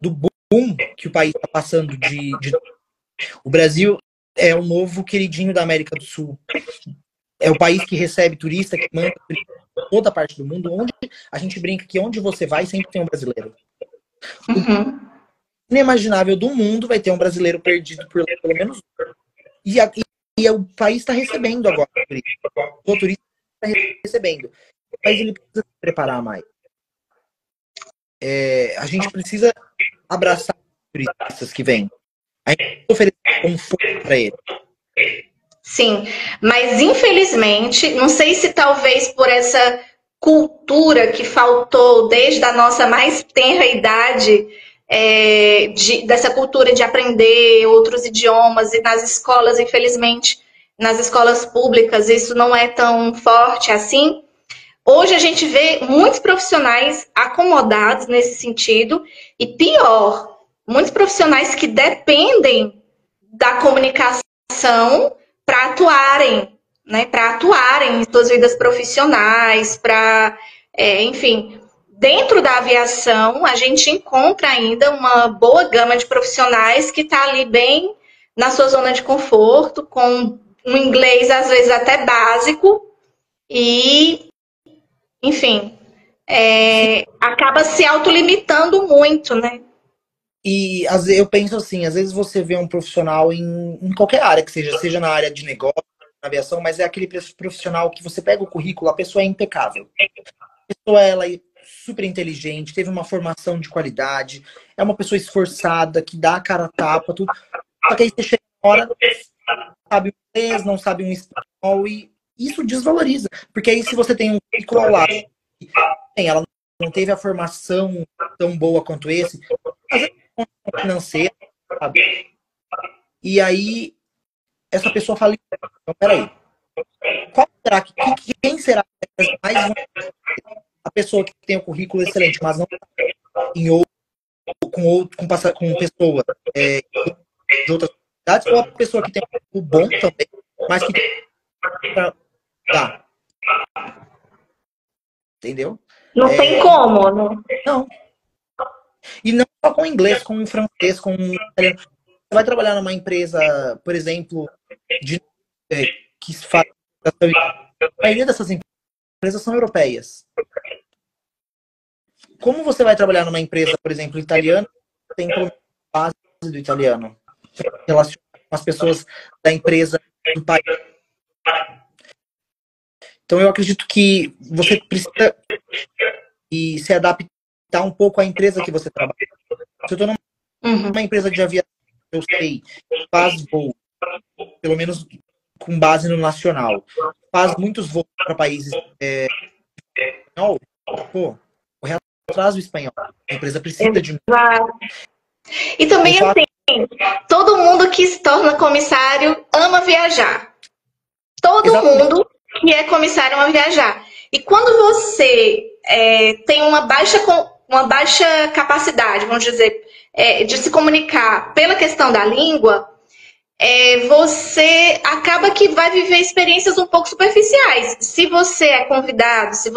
do boom que o país está passando O Brasil é o novo queridinho da América do Sul. É o país que recebe turista, que manda turista de toda parte do mundo, onde a gente brinca que onde você vai sempre tem um brasileiro. Uhum. O inimaginável do mundo vai ter um brasileiro perdido por lá, pelo menos. E o país está recebendo agora o turista está recebendo. O país ele precisa se preparar mais. A gente precisa abraçar os turistas que vêm. A gente precisa oferecer conforto para eles. Sim, mas infelizmente, não sei se talvez por essa cultura que faltou desde a nossa mais tenra idade, dessa cultura de aprender outros idiomas, e nas escolas, infelizmente, nas escolas públicas, isso não é tão forte assim. Hoje a gente vê muitos profissionais acomodados nesse sentido, e pior, muitos profissionais que dependem da comunicação para atuarem, né? Para atuarem em suas vidas profissionais, enfim. Dentro da aviação, a gente encontra ainda uma boa gama de profissionais que está ali bem na sua zona de conforto, com um inglês, às vezes, até básico, e, enfim, acaba se autolimitando muito, né? E eu penso assim, às vezes você vê um profissional em qualquer área que seja na área de negócio, na aviação, mas é aquele profissional que você pega o currículo, a pessoa é impecável. A pessoa ela é super inteligente, teve uma formação de qualidade, é uma pessoa esforçada, que dá a cara a tapa, tudo. Só que aí você chega na hora, não sabe o inglês, não sabe um espanhol, e isso desvaloriza. Porque aí se você tem um currículo ao lado, ela não teve a formação tão boa quanto esse, às vezes financeira, sabe? E aí essa pessoa fala, então, peraí, quem será que mais a pessoa que tem o currículo excelente, mas não com pessoas de outras cidades, ou a pessoa que tem o bom também, mas que dá. Entendeu? Não tem como, não. Não. E não só com inglês, com o francês, com o italiano. Você vai trabalhar numa empresa, por exemplo, que faz. A maioria dessas empresas são europeias. Como você vai trabalhar numa empresa, por exemplo, italiana, tem base do italiano, relacionado com as pessoas da empresa do país. Então eu acredito que você precisa se adaptar um pouco à empresa que você trabalha. Se eu estou numa empresa de aviação, eu sei, faz voo, pelo menos com base no nacional, faz muitos voos para países espanhol, corre atrás do espanhol. A empresa precisa de... E também, assim, todo mundo que se torna comissário ama viajar. Todo mundo que é comissário ama viajar. E quando você tem uma baixa capacidade, vamos dizer, de se comunicar pela questão da língua, você acaba que vai viver experiências um pouco superficiais. Se você é convidado, se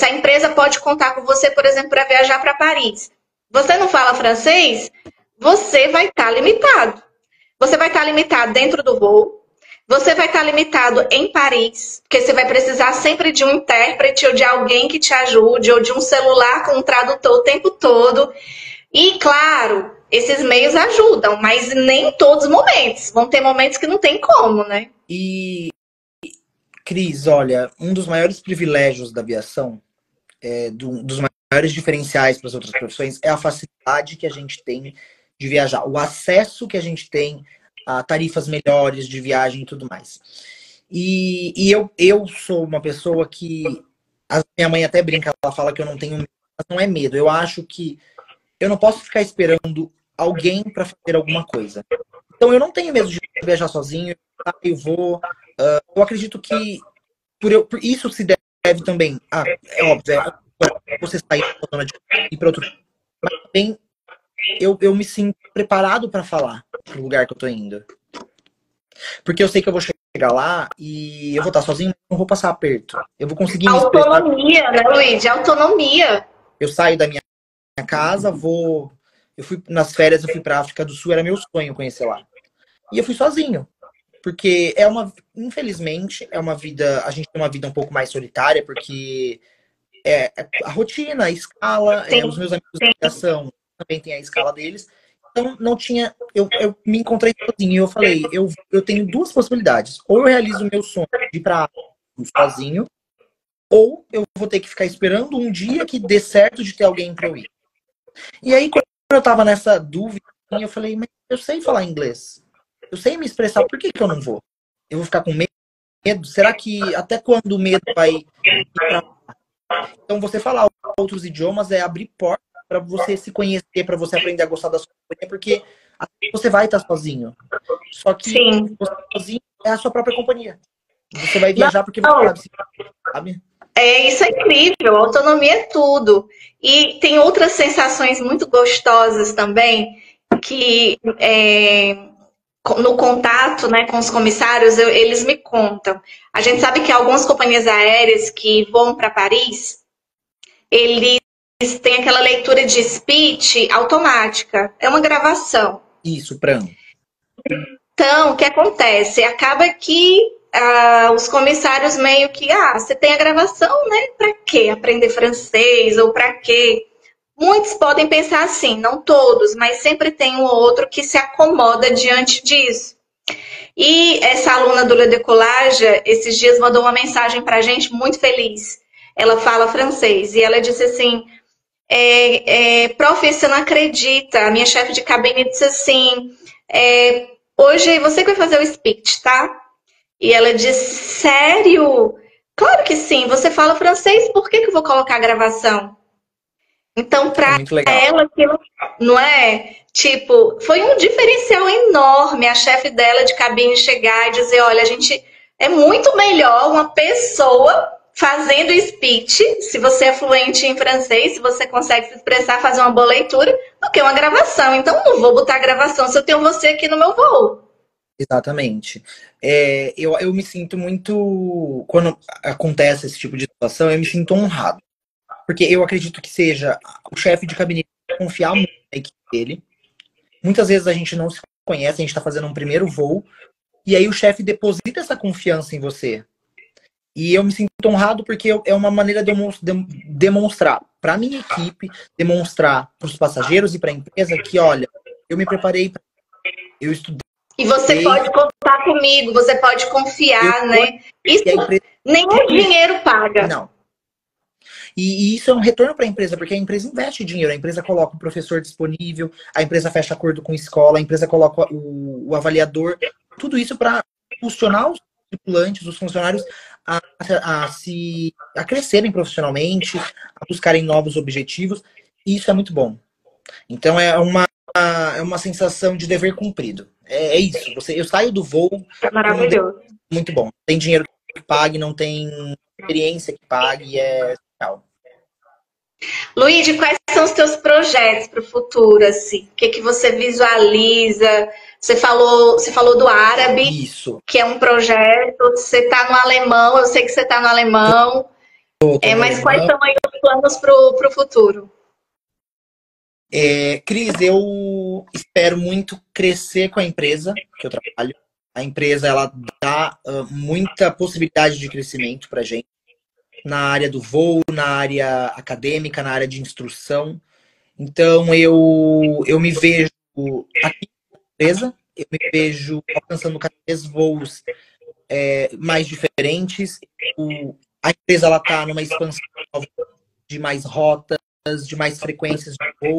a empresa pode contar com você, por exemplo, para viajar para Paris. Você não fala francês? você vai estar limitado. Você vai estar limitado dentro do voo, você vai estar limitado em Paris, porque você vai precisar sempre de um intérprete ou de alguém que te ajude, ou de um celular com um tradutor o tempo todo. E, claro, esses meios ajudam, mas nem em todos os momentos. Vão ter momentos que não tem como, né? E, Cris, olha, um dos maiores privilégios da aviação, dos maiores diferenciais para as outras profissões, é a facilidade que a gente tem de viajar, o acesso que a gente tem a tarifas melhores de viagem e tudo mais. E eu sou uma pessoa que. A minha mãe até brinca, ela fala que eu não tenho medo, mas não é medo. Eu acho que eu não posso ficar esperando alguém para fazer alguma coisa. Então eu não tenho medo de viajar sozinho, eu vou. Eu acredito que por isso se deve também. É óbvio, você sair da zona de ir para outro. Mas também eu me sinto preparado para falar pro lugar que eu tô indo. Porque eu sei que eu vou chegar lá e eu vou estar sozinho, não vou passar aperto. Eu vou conseguir me expressar. Autonomia, né, Luiz? Autonomia. Eu saio da minha casa, vou. Eu fui nas férias, eu fui pra África do Sul, era meu sonho conhecer lá. E eu fui sozinho. Porque infelizmente, é uma vida. A gente tem uma vida um pouco mais solitária, porque a rotina, a escala, os meus amigos de aviação também tem a escala deles. Então não tinha. Eu me encontrei sozinho e eu falei, eu tenho duas possibilidades. Ou eu realizo o meu sonho de ir pra África sozinho, ou eu vou ter que ficar esperando um dia que dê certo de ter alguém pra eu ir. E aí, quando eu tava nessa dúvida, eu falei, mas eu sei falar inglês. Eu sei me expressar, por que eu não vou? Eu vou ficar com medo? Será que até quando o medo vai ir pra lá? Então, você falar outros idiomas é abrir porta para você se conhecer, para você aprender a gostar da sua companhia, porque você vai estar sozinho. Só que você sozinho é a sua própria companhia. Você vai viajar porque você sabe? Isso é incrível, a autonomia é tudo. E tem outras sensações muito gostosas também, que no contato, né, com os comissários, eles me contam. A gente sabe que algumas companhias aéreas que vão para Paris, eles têm aquela leitura de speech automática. É uma gravação. Isso, Pran. Então, o que acontece? Acaba que os comissários meio que, você tem a gravação, né? Para quê? Aprender francês ou para quê? Muitos podem pensar assim, não todos, mas sempre tem um ou outro que se acomoda diante disso. E essa aluna do Le Decollage, esses dias, mandou uma mensagem para a gente muito feliz. Ela fala francês e ela disse assim, prof, você não acredita, a minha chefe de cabine disse assim, hoje você que vai fazer o speech, tá? E ela disse, sério? Claro que sim, você fala francês, por que eu vou colocar a gravação? Então, para ela, aquilo, não é? Tipo, foi um diferencial enorme a chefe dela de cabine chegar e dizer, olha, a gente é muito melhor uma pessoa fazendo speech, se você é fluente em francês, se você consegue se expressar, fazer uma boa leitura, do que uma gravação. Então, não vou botar a gravação se eu tenho você aqui no meu voo. Exatamente. Eu me sinto muito... Quando acontece esse tipo de situação, eu me sinto honrado. Porque eu acredito que seja o chefe de cabine confiar muito na equipe dele. Muitas vezes a gente não se conhece, a gente está fazendo um primeiro voo, e aí o chefe deposita essa confiança em você. E eu me sinto honrado porque é uma maneira de eu demonstrar para a minha equipe, demonstrar para os passageiros e para a empresa que, olha, eu me preparei, eu estudei. E você pode contar comigo, você pode confiar, né? Isso nenhum dinheiro paga. Não. E isso é um retorno para a empresa, porque a empresa investe dinheiro, a empresa coloca o professor disponível, a empresa fecha acordo com a escola, a empresa coloca o avaliador, tudo isso para impulsionar os tripulantes, os funcionários a crescerem profissionalmente, a buscarem novos objetivos, e isso é muito bom. Então é uma sensação de dever cumprido. É isso. Eu saio do voo. Maravilhoso. Muito bom. Tem dinheiro que pague, não tem experiência que pague, é legal. Luiz, quais são os teus projetos para o futuro? Assim? O que você visualiza? Você falou do árabe, isso, que é um projeto. Você está no alemão, eu sei que você está no alemão. Mas quais são aí os planos para o futuro? Cris, eu espero muito crescer com a empresa que eu trabalho. A empresa, ela dá muita possibilidade de crescimento pra gente. Na área do voo, na área acadêmica, na área de instrução. Então, eu me vejo aqui na empresa, eu me vejo alcançando cada vez voos mais diferentes. A empresa está numa expansão de mais rotas, de mais frequências de voo.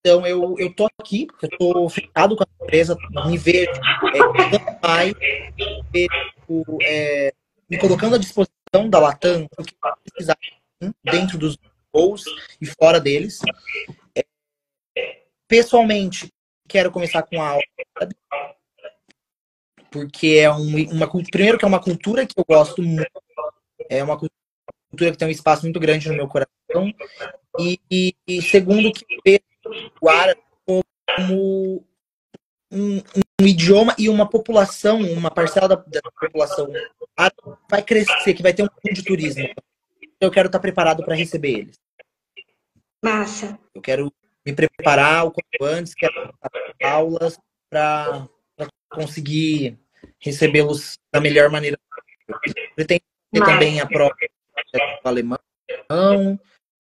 Então, eu tô aqui, eu tô fechado com a empresa, me vejo mais, me colocando à disposição da Latam, o que precisar dentro dos voos e fora deles. Pessoalmente, quero começar com a aula, porque primeiro que é uma cultura que eu gosto muito, é uma cultura que tem um espaço muito grande no meu coração, e segundo que eu vejo o árabe como um idioma e uma população, uma parcela da população árabe vai crescer, que vai ter um pouco de turismo. Eu quero estar preparado para receber eles. Massa. Eu quero me preparar o quanto antes, quero dar aulas para conseguir recebê-los da melhor maneira. Eu pretendo ter também a prova do alemão.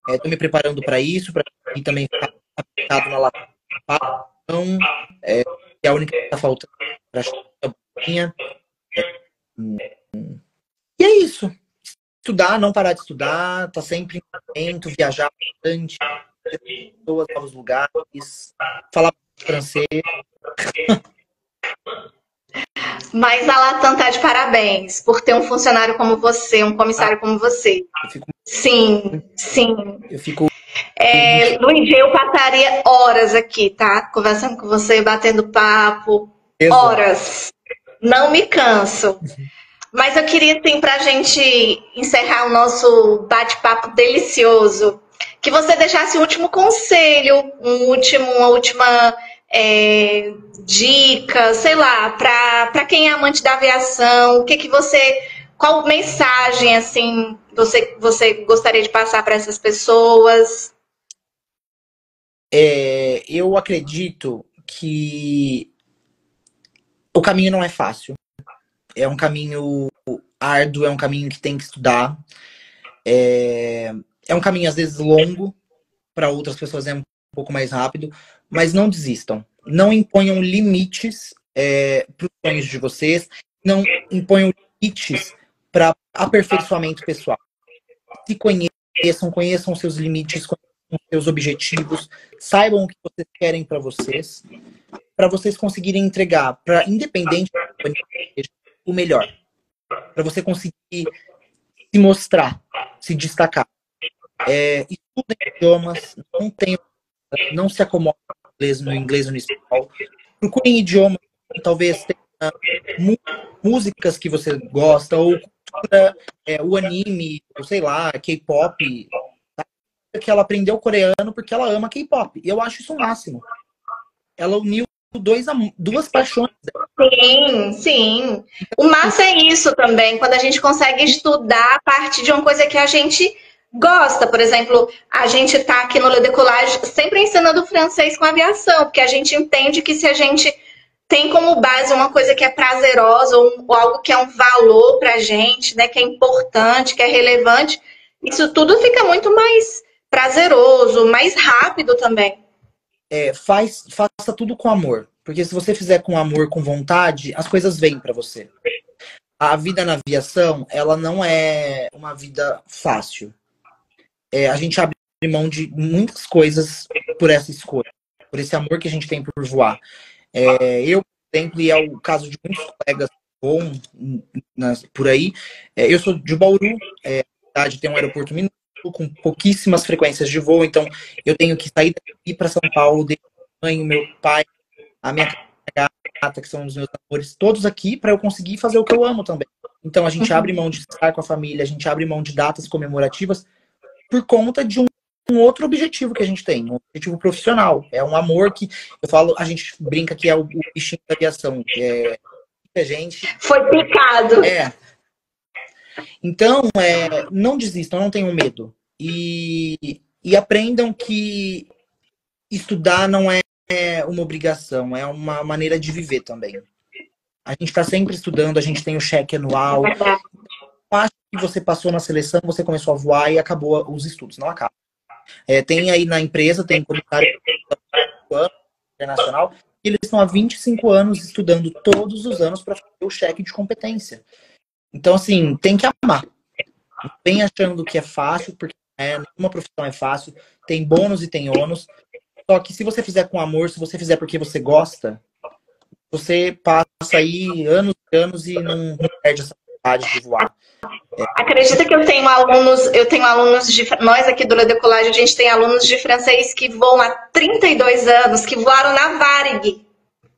Estou me preparando para isso, para também ficar aplicado na Latam, que é a única que está faltando para a bolinha. E é isso. Estudar, não parar de estudar, tá sempre em movimento, viajar bastante, pessoas, novos lugares, falar francês. Mas a Latam tá de parabéns por ter um funcionário como você, um comissário como você. Sim, sim. Eu fico. Luiz, eu passaria horas aqui, tá? Conversando com você, batendo papo. Exato. Horas. Não me canso. Mas eu queria, assim, pra gente encerrar o nosso bate-papo delicioso, que você deixasse um último conselho, uma última dica, sei lá, para quem é amante da aviação, o que você, qual mensagem assim você gostaria de passar para essas pessoas? Eu acredito que o caminho não é fácil. É um caminho árduo, é um caminho que tem que estudar. É um caminho, às vezes, longo. Para outras pessoas é um pouco mais rápido. Mas não desistam. Não imponham limites para os sonhos de vocês. Não imponham limites para aperfeiçoamento pessoal. Se conheçam seus limites, conheçam seus objetivos. Saibam o que vocês querem para vocês conseguirem entregar para independente o melhor. Para você conseguir se mostrar, se destacar. Estudem idiomas, não se acomodem no inglês ou no espanhol. Procurem idiomas, talvez tenha músicas que você gosta, ou cultura, o anime, ou sei lá, K-pop. Que ela aprendeu coreano porque ela ama K-pop. E eu acho isso o máximo. Ela uniu duas paixões. Sim, sim. O massa é isso também, quando a gente consegue estudar a partir de uma coisa que a gente gosta. Por exemplo, a gente está aqui no Le Décollage sempre ensinando francês com aviação, porque a gente entende que se a gente tem como base uma coisa que é prazerosa ou algo que é um valor para a gente, né, que é importante, que é relevante, isso tudo fica muito mais prazeroso, mais rápido também. Faça tudo com amor. Porque se você fizer com amor, com vontade, as coisas vêm para você. A vida na aviação, ela não é uma vida fácil. A gente abre mão de muitas coisas por essa escolha. Por esse amor que a gente tem por voar. Eu, por exemplo, e é o caso de muitos colegas que voam por aí, eu sou de Bauru, a cidade tem um aeroporto minúsculo, com pouquíssimas frequências de voo, então eu tenho que sair daqui para São Paulo, deixar a mãe, o meu pai, a minha gata, que são os meus amores, todos aqui para eu conseguir fazer o que eu amo também. Então a gente abre mão de estar com a família, a gente abre mão de datas comemorativas por conta de um outro objetivo que a gente tem, um objetivo profissional. É um amor que, eu falo, a gente brinca que é o bichinho da aviação, que a gente... Foi picado. Então, não desistam, não tenham medo. E aprendam que estudar não é é uma obrigação, é uma maneira de viver também. A gente está sempre estudando, a gente tem o cheque anual. Eu acho que você passou na seleção, você começou a voar e acabou os estudos, não acaba. Tem aí na empresa, tem comissário internacional, e eles estão há 25 anos estudando todos os anos para fazer o cheque de competência. Então, assim, tem que amar. Não vem achando que é fácil, porque nenhuma profissão é fácil. Tem bônus e tem ônus. Só que se você fizer com amor, se você fizer porque você gosta, você passa aí anos e anos e não perde essa vontade de voar. Acredita que nós aqui do Le Decollage, a gente tem alunos de francês que voam há 32 anos, que voaram na Varig.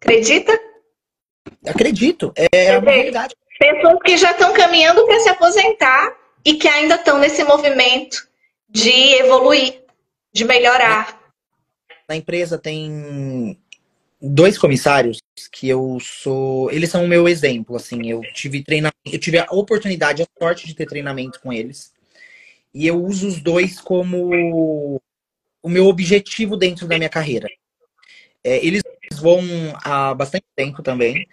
Acredita? Acredito, é uma realidade. Pessoas que já estão caminhando para se aposentar e que ainda estão nesse movimento de evoluir, de melhorar. Na empresa tem 2 comissários que eles são o meu exemplo, assim, eu tive a oportunidade, a sorte de ter treinamento com eles, e eu uso os 2 como o meu objetivo dentro da minha carreira. Eles voam há bastante tempo também,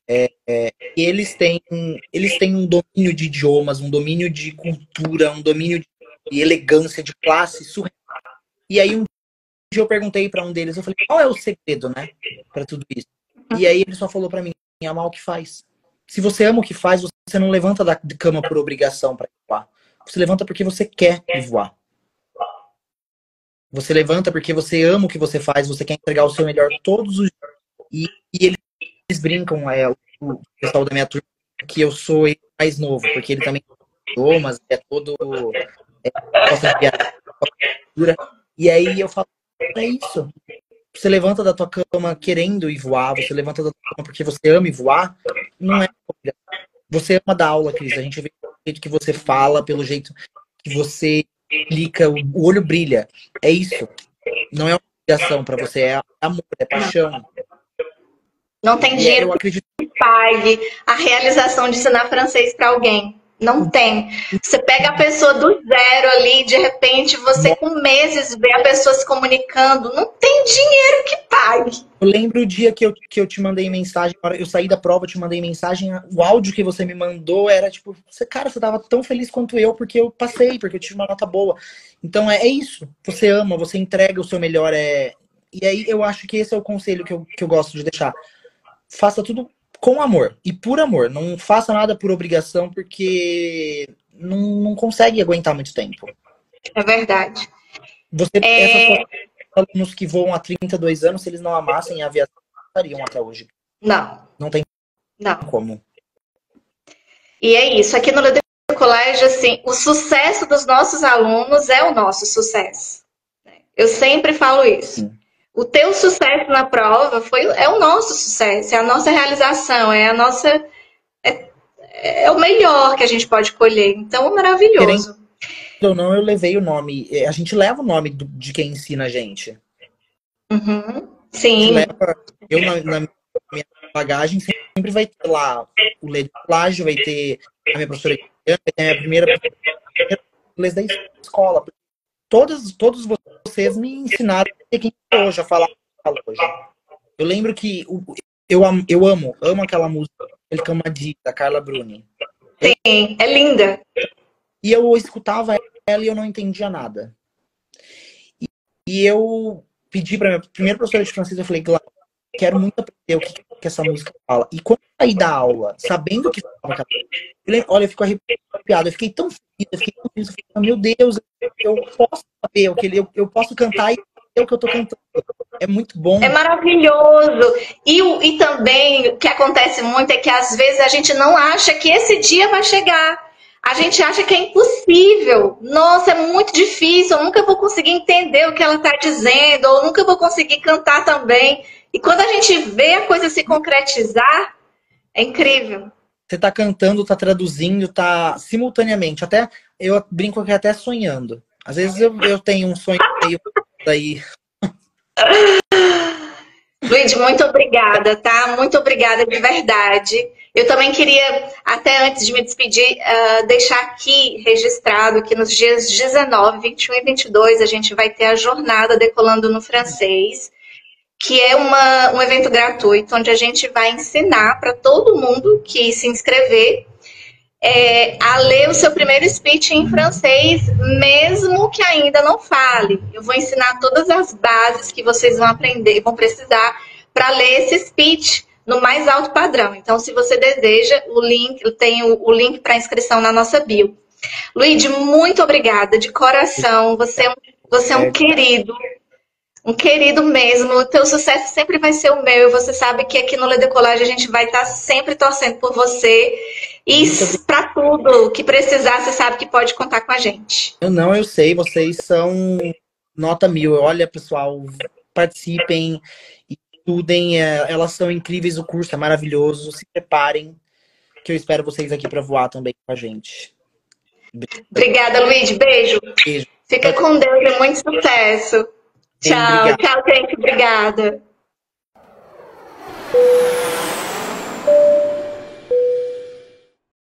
e eles têm um domínio de idiomas, um domínio de cultura, um domínio de elegância, de classe surreal. E aí um dia eu perguntei para um deles, eu falei, qual é o segredo, né, para tudo isso? E aí ele só falou para mim, amar o que faz. Se você ama o que faz, você não levanta da cama por obrigação para voar. Você levanta porque você quer voar. Você levanta porque você ama o que você faz, você quer entregar o seu melhor todos os dias. E eles brincam, o pessoal da minha turma, que eu sou ele mais novo, porque ele também mas é todo gosta de viagem. E aí eu falo, é isso. Você levanta da tua cama querendo ir voar, você levanta da tua cama porque você ama ir voar, não é. Você ama dar aula, Cris. A gente vê pelo jeito que você fala, pelo jeito que você explica, o olho brilha. É isso. Não é uma obrigação para você, é amor, é paixão. Não tem dinheiro que pague a realização de ensinar francês para alguém. Não tem. Você pega a pessoa do zero ali, de repente você com meses vê a pessoa se comunicando. Não tem dinheiro que pague. Eu lembro o dia que eu te mandei mensagem, eu saí da prova, eu te mandei mensagem, o áudio que você me mandou era tipo, você tava tão feliz quanto eu, porque eu passei, porque eu tive uma nota boa. Então é isso. Você ama, você entrega o seu melhor. E aí eu acho que esse é o conselho que eu gosto de deixar. Faça tudo com amor e por amor. Não faça nada por obrigação, porque não consegue aguentar muito tempo. É verdade. Essas alunos que voam há 32 anos, se eles não amassem a aviação, estariam até hoje. Não. Não tem como. E é isso. Aqui no Le Decollage, assim, o sucesso dos nossos alunos é o nosso sucesso. Eu sempre falo isso. Sim. O teu sucesso na prova é o nosso sucesso, é a nossa realização, é o melhor que a gente pode colher. Então, é maravilhoso. Querendo ou não, eu levei o nome. A gente leva o nome de quem ensina a gente. Uhum. Sim. Eu na minha bagagem sempre vai ter lá o Le Decollage, vai ter a minha professora, vai ter a minha primeira inglês da escola. Todos vocês me ensinaram quem hoje a falar hoje. Eu lembro que eu amo aquela música, El Camadí, da Carla Bruni. Sim, é linda. E eu escutava ela e eu não entendia nada. E eu pedi pra minha primeira professora de francês, eu falei, Glaucia, quero muito aprender o que essa música fala. E quando eu saí da aula, sabendo o que fala, olha, eu fico arrepiado, eu fiquei tão feliz, eu falei, meu Deus, eu posso saber eu posso cantar e saber o que eu tô cantando. É muito bom. É maravilhoso. E também o que acontece muito é que às vezes a gente não acha que esse dia vai chegar. A gente acha que é impossível. Nossa, é muito difícil, eu nunca vou conseguir entender o que ela está dizendo, ou nunca vou conseguir cantar também. E quando a gente vê a coisa se concretizar, é incrível. Você tá cantando, tá traduzindo, tá simultaneamente. Até eu brinco aqui até sonhando. Às vezes eu tenho um sonho meio daí. Luiz, muito obrigada, tá? Muito obrigada de verdade. Eu também queria, até antes de me despedir, deixar aqui registrado que nos dias 19, 21 e 22 a gente vai ter a jornada Decolando no Francês. que é um evento gratuito, onde a gente vai ensinar para todo mundo que se inscrever a ler o seu primeiro speech em francês, mesmo que ainda não fale. Eu vou ensinar todas as bases que vocês vão aprender, vão precisar para ler esse speech no mais alto padrão. Então, se você deseja, tem o link para inscrição na nossa bio. Luigi, muito obrigada, de coração. Você é um querido mesmo. O teu sucesso sempre vai ser o meu. Você sabe que aqui no Le Decollage a gente vai estar sempre torcendo por você. E para tudo que precisar, você sabe que pode contar com a gente. Eu sei, vocês são nota 1000. Olha, pessoal, participem, estudem, elas são incríveis, o curso é maravilhoso. Se preparem, que eu espero vocês aqui para voar também com a gente. Obrigada, Luigi. Beijo. Beijo. Fica com Deus e muito sucesso. Tchau, tchau, gente. Obrigada.